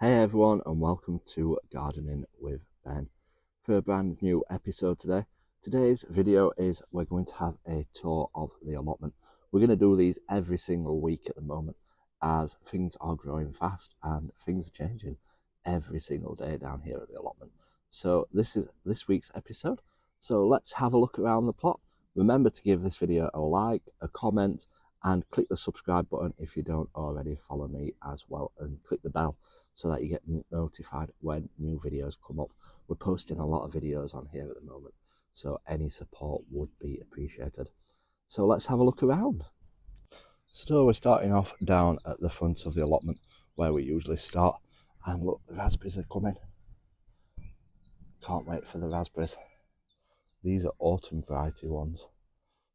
Hey everyone, and welcome to Gardening with Ben for a brand new episode today. Today's video is we're going to have a tour of the allotment. We're going to do these every single week at the moment as things are growing fast and things are changing every single day down here at the allotment. So this is this week's episode. So let's have a look around the plot. Remember to give this video a like, a comment, and click the subscribe button if you don't already follow me as well, and click the bell so that you get notified when new videos come up. We're posting a lot of videos on here at the moment, so any support would be appreciated. So let's have a look around. So we're starting off down at the front of the allotment where we usually start, and look, the raspberries are coming. Can't wait for the raspberries. These are autumn variety ones,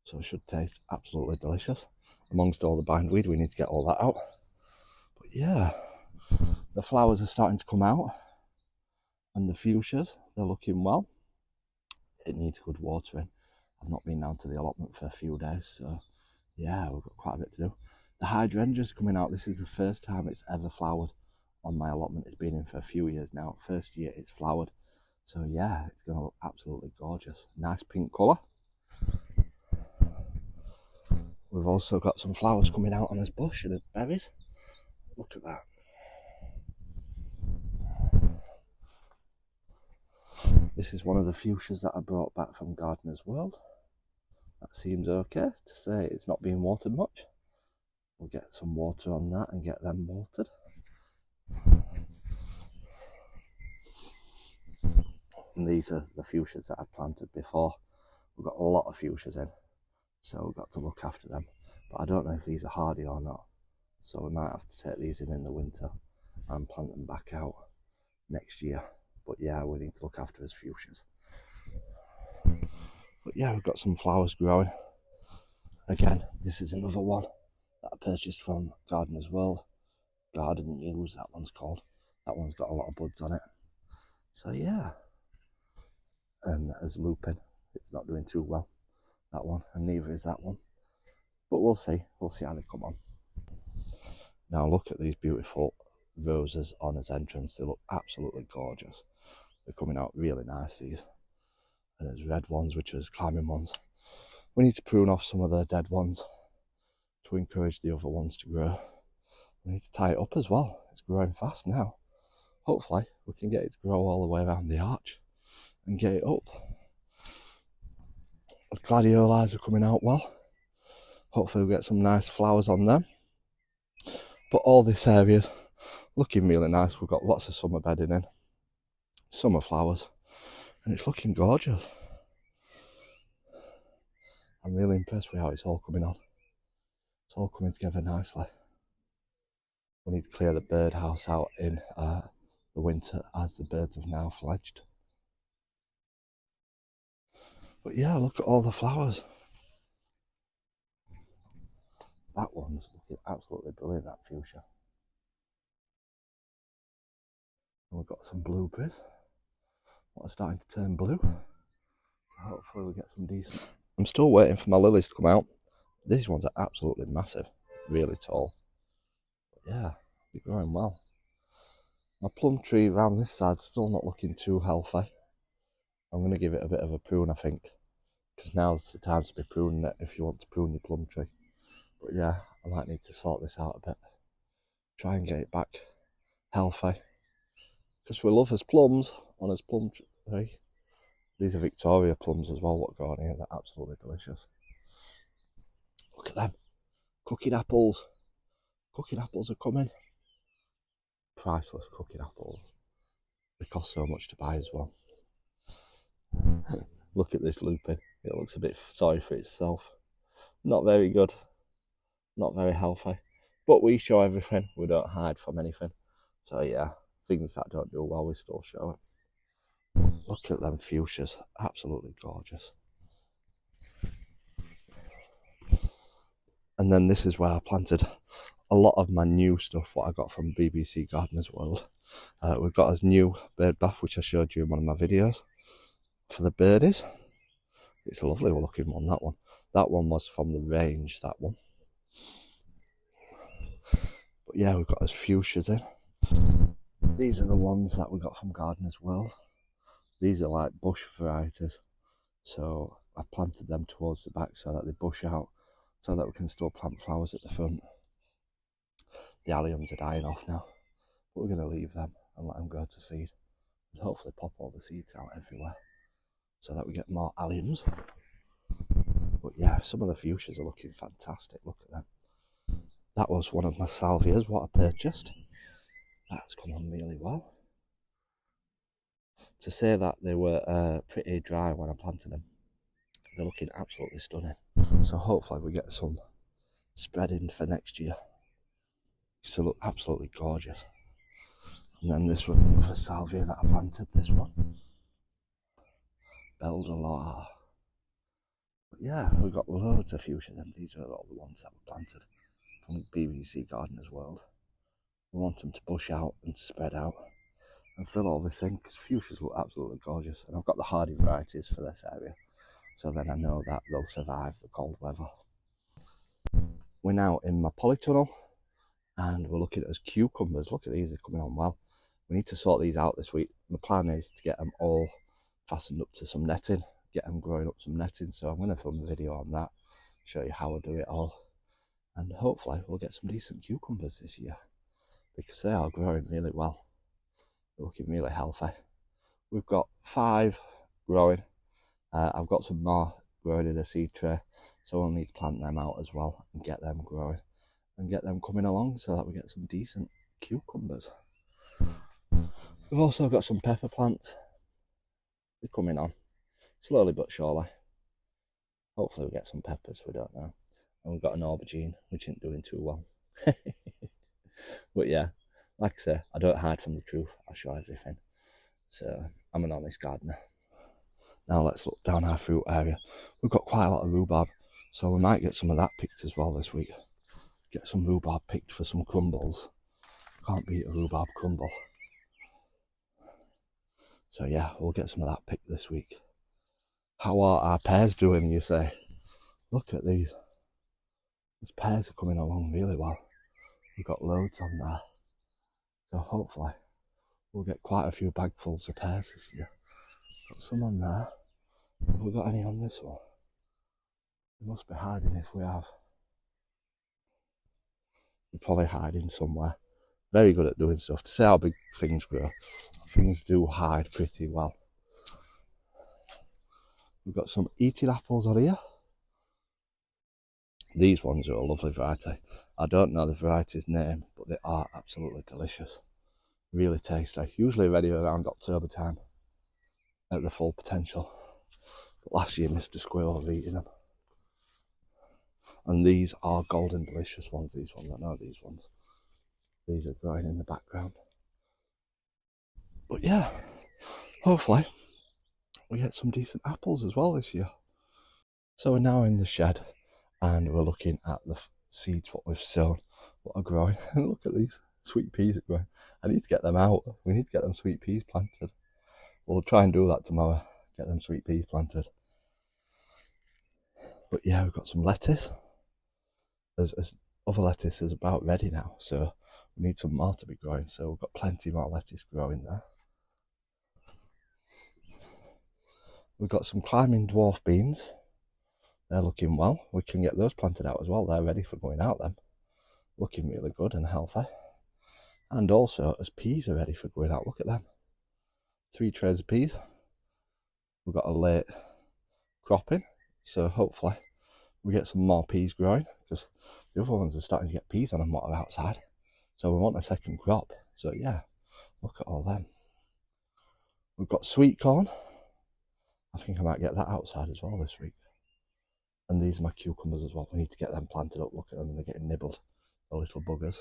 so it should taste absolutely delicious. Amongst all the bindweed, we need to get all that out. But yeah, the flowers are starting to come out, and the fuchsias, they're looking well. It needs good watering. I've not been down to the allotment for a few days, so yeah, we've got quite a bit to do. The hydrangea's coming out. This is the first time it's ever flowered on my allotment. It's been in for a few years now. First year it's flowered, so yeah, it's going to look absolutely gorgeous. Nice pink colour. We've also got some flowers coming out on this bush and the berries. Look at that. This is one of the fuchsias that I brought back from Gardener's World. That seems okay to say it's not being watered much. We'll get some water on that and get them watered. And these are the fuchsias that I planted before. We've got a lot of fuchsias in, so we've got to look after them. But I don't know if these are hardy or not, so we might have to take these in the winter and plant them back out next year. But yeah, we need to look after his fuchsias. But yeah, we've got some flowers growing. Again, this is another one that I purchased from Gardener's World. Garden News, that one's called. That one's got a lot of buds on it. So yeah. And as lupin, it's not doing too well, that one, and neither is that one. But we'll see how they come on. Now look at these beautiful roses on his entrance. They look absolutely gorgeous. They're coming out really nice, these. And there's red ones, which are climbing ones. We need to prune off some of the dead ones to encourage the other ones to grow. We need to tie it up as well. It's growing fast now. Hopefully we can get it to grow all the way around the arch and get it up. The gladiolus are coming out well. Hopefully we'll get some nice flowers on them. But all this area's looking really nice. We've got lots of summer bedding in, summer flowers, and it's looking gorgeous. I'm really impressed with how it's all coming on. It's all coming together nicely. We need to clear the birdhouse out in the winter as the birds have now fledged. But yeah, look at all the flowers. That one's looking absolutely brilliant, that fuchsia. And we've got some blueberries that are starting to turn blue. Hopefully we get some decent. I'm still waiting for my lilies to come out. These ones are absolutely massive, really tall. But yeah, they're growing well. My plum tree around this side's still not looking too healthy. I'm going to give it a bit of a prune, I think, because now's the time to be pruning it if you want to prune your plum tree. But yeah, I might need to sort this out a bit. Try and get it back healthy. Because we love his plums on his plum tree. These are Victoria plums as well, what go on here. They're absolutely delicious. Look at them. Cooking apples. Cooking apples are coming. Priceless cooking apples. They cost so much to buy as well. Look at this lupin. It looks a bit sorry for itself. Not very good. Not very healthy. But we show everything. We don't hide from anything. So yeah, things that don't do well, we still show it. Look at them fuchsias. Absolutely gorgeous. And then this is where I planted a lot of my new stuff, what I got from BBC Gardener's World. We've got a new bird bath, which I showed you in one of my videos, for the birdies. It's a lovely looking one, that one. That one was from the range, that one. But yeah, we've got those fuchsias in. These are the ones that we got from Gardener's World. These are like bush varieties. So I planted them towards the back so that they bush out, so that we can still plant flowers at the front. The alliums are dying off now, but we're going to leave them and let them go to seed. And hopefully pop all the seeds out everywhere so that we get more alliums. But yeah, some of the fuchsias are looking fantastic. Look at them. That was one of my salvias, what I purchased. That's come on really well. To say that they were pretty dry when I planted them, they're looking absolutely stunning. So hopefully we get some spreading for next year. They look absolutely gorgeous. And then this one for salvia that I planted, this one. Beldelar. But yeah, we've got loads of fuchsias, and these are all the ones that were planted from BBC Gardener's World. We want them to bush out and spread out and fill all this in, because fuchsias look absolutely gorgeous. And I've got the hardy varieties for this area, so then I know that they'll survive the cold weather. We're now in my polytunnel, and we're looking at cucumbers. Look at these, they're coming on well. We need to sort these out this week. My plan is to get them all fastened up to some netting, get them growing up some netting. So I'm going to film a video on that, show you how I do it all. And hopefully we'll get some decent cucumbers this year, because they are growing really well. They're looking really healthy. We've got 5 growing. I've got some more growing in a seed tray, so we'll need to plant them out as well and get them growing and get them coming along so that we get some decent cucumbers. We've also got some pepper plants. They're coming on slowly but surely. Hopefully we get some peppers, we don't know. And we've got an aubergine, which isn't doing too well. But yeah, like I say, I don't hide from the truth. I show everything. So I'm an honest gardener. Now let's look down our fruit area. We've got quite a lot of rhubarb, so we might get some of that picked as well this week. Get some rhubarb picked for some crumbles. Can't beat a rhubarb crumble. So yeah, we'll get some of that picked this week. How are our pears doing, you say? Look at these. These pears are coming along really well. We've got loads on there. So hopefully we'll get quite a few bagfuls of pears this year. Got some on there. Have we got any on this one? We must be hiding if we have. We're probably hiding somewhere. Very good at doing stuff. To say how big things grow, things do hide pretty well. We've got some eating apples on here. These ones are a lovely variety. I don't know the variety's name, but they are absolutely delicious. Really tasty. Usually ready around October time at the full potential. But last year Mr. Squirrel was eating them. And these are golden delicious ones, these ones. I know these ones. These are growing in the background. But yeah, hopefully we get some decent apples as well this year. So we're now in the shed and we're looking at the seeds, what we've sown, what are growing. And look at these sweet peas are growing. I need to get them out. We need to get them sweet peas planted. We'll try and do that tomorrow, get them sweet peas planted. But yeah, we've got some lettuce. There's other lettuce is about ready now, so we need some more to be growing. So we've got plenty more lettuce growing there. We've got some climbing dwarf beans. They're looking well. We can get those planted out as well. They're ready for going out then. Looking really good and healthy. And also, as peas are ready for going out, look at them. 3 trays of peas. We've got a late cropping, so hopefully we get some more peas growing, because the other ones are starting to get peas on them what are outside. So we want a second crop. So yeah, look at all them. We've got sweet corn. I think I might get that outside as well this week. And these are my cucumbers as well. We need to get them planted up. Look at them, they're getting nibbled, the little buggers.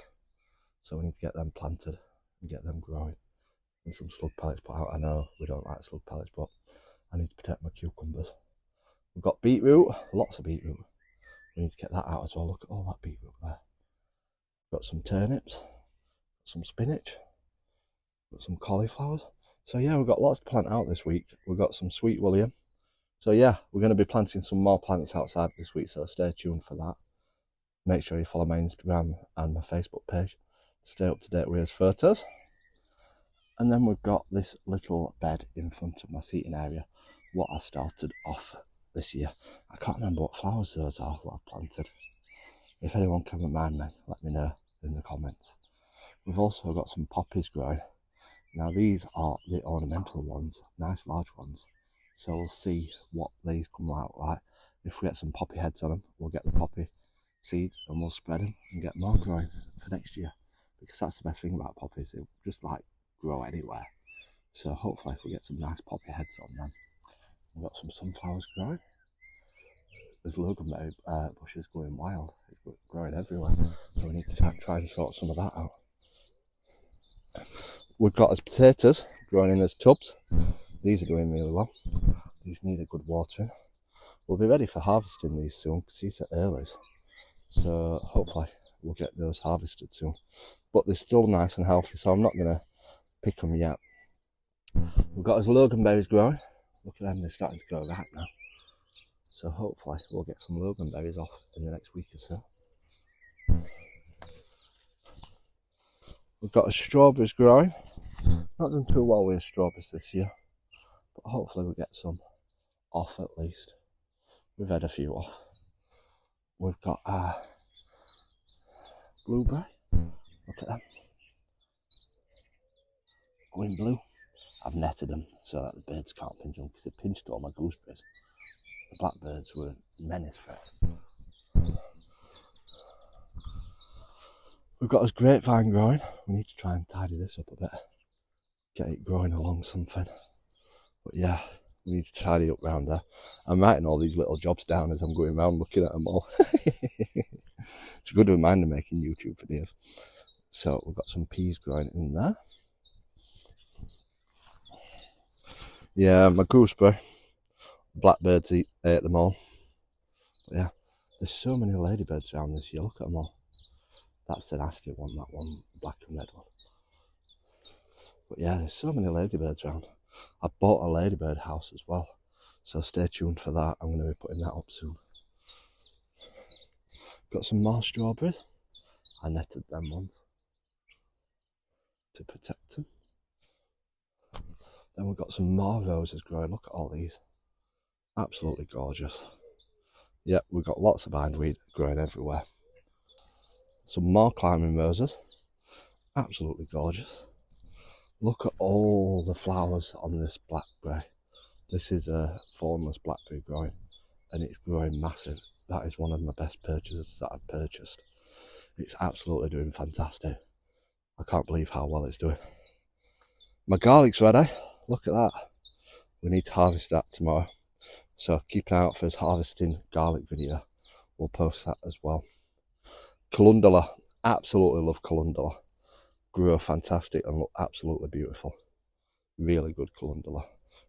So we need to get them planted and get them growing. And some slug pellets put out. I know we don't like slug pellets, but I need to protect my cucumbers. We've got beetroot, lots of beetroot. We need to get that out as well. Look at all that beetroot there. Got some turnips, some spinach, got some cauliflowers. So yeah, we've got lots to plant out this week. We've got some sweet william. So yeah, we're going to be planting some more plants outside this week, so stay tuned for that. Make sure you follow my Instagram and my Facebook page to stay up to date with his photos. And then we've got this little bed in front of my seating area, what I started off this year. I can't remember what flowers those are, what I've planted. If anyone can remind me, let me know in the comments. We've also got some poppies growing. Now these are the ornamental ones, nice large ones. So we'll see what these come out like. If we get some poppy heads on them, we'll get the poppy seeds and we'll spread them and get more growing for next year. Because that's the best thing about poppies, they just like grow anywhere. So hopefully we get some nice poppy heads on them. We've got some sunflowers growing. There's loganberry bushes going wild. It's growing everywhere. So we need to try and sort some of that out. We've got as potatoes growing in as tubs. These are doing really well. These need a good watering. We'll be ready for harvesting these soon because these are earlies. So hopefully we'll get those harvested soon. But they're still nice and healthy, so I'm not going to pick them yet. We've got as loganberries growing. Look at them, they're starting to go right now. So hopefully we'll get some loganberries off in the next week or so. We've got as strawberries growing. Not done too well with strawberries this year, but hopefully we'll get some off at least. We've had a few off. We've got blueberry. Look at them. Going blue. I've netted them so that the birds can't pinch them because they pinched all my gooseberries. The blackbirds were a menace for it. We've got this grapevine growing. We need to try and tidy this up a bit. Get it growing along something. But yeah, we need to tidy up round there. I'm writing all these little jobs down as I'm going around looking at them all. It's a good reminder making YouTube videos. So we've got some peas growing in there. Yeah, my gooseberry. Blackbirds ate them all. But yeah, there's so many ladybirds around this year. Look at them all. That's the nasty one, that one, black and red one. But yeah, there's so many ladybirds around. I bought a ladybird house as well. So stay tuned for that. I'm going to be putting that up soon. Got some more strawberries. I netted them ones to protect them. Then we've got some more roses growing. Look at all these. Absolutely gorgeous. Yep, we've got lots of bindweed growing everywhere. Some more climbing roses. Absolutely gorgeous. Look at all the flowers on this blackberry. This is a thornless blackberry growing, and it's growing massive. That is one of my best purchases that I've purchased. It's absolutely doing fantastic. I can't believe how well it's doing. My garlic's ready. Look at that. We need to harvest that tomorrow. So keep an eye out for his harvesting garlic video. We'll post that as well. Calendula. Absolutely love calendula. Grow fantastic and look absolutely beautiful. Really good calendula.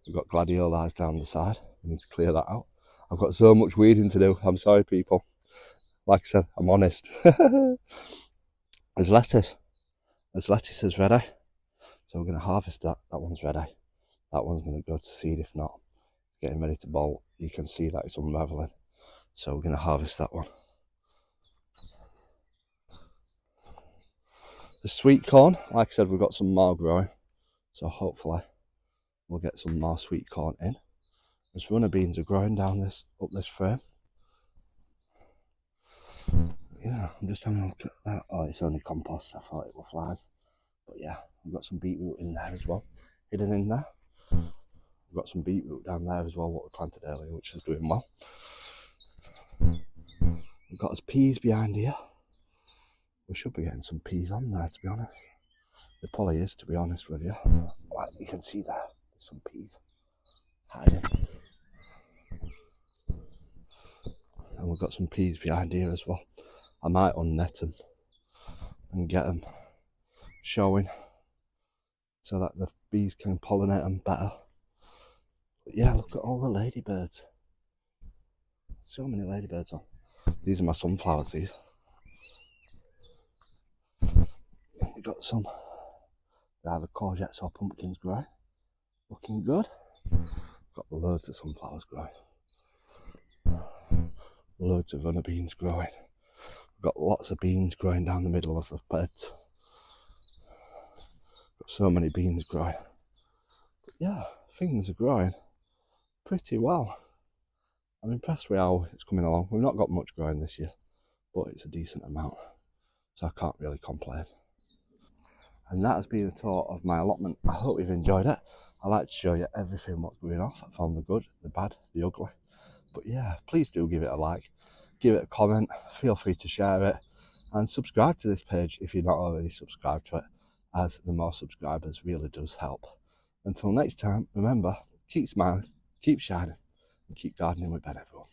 We've got gladiolus down the side. We need to clear that out. I've got so much weeding to do. I'm sorry, people. Like I said, I'm honest. There's lettuce. There's lettuce is ready. So we're going to harvest that. That one's ready. That one's going to go to seed if not. It's getting ready to bolt. You can see that it's unravelling. So we're going to harvest that one. The sweet corn, like I said, we've got some more growing. So hopefully we'll get some more sweet corn in. There's runner beans are growing down this, up this frame. Yeah, I'm just having a look at that. Oh, it's only compost. I thought it were flies. But yeah, we've got some beetroot in there as well. Hidden in there. We've got some beetroot down there as well, what we planted earlier, which is doing well. We've got us peas behind here. We should be getting some peas on there, to be honest. There probably is, to be honest with you. Like you can see there, there's some peas hiding. And we've got some peas behind here as well. I might unnet them and get them showing so that the bees can pollinate them better. But yeah, look at all the ladybirds. So many ladybirds on. These are my sunflowers, these. We've got some either courgettes or pumpkins growing. Looking good. Got loads of sunflowers growing. Loads of runner beans growing. We've got lots of beans growing down the middle of the beds. Got so many beans growing. But yeah, things are growing pretty well. I'm impressed with how it's coming along. We've not got much growing this year, but it's a decent amount, so I can't really complain. And that has been a tour of my allotment. I hope you've enjoyed it. I like to show you everything what's going off, from the good, the bad, the ugly. But yeah, please do give it a like, give it a comment, feel free to share it, and subscribe to this page if you're not already subscribed to it, as the more subscribers really does help. Until next time, remember, keep smiling, keep shining, and keep gardening with Ben, everyone.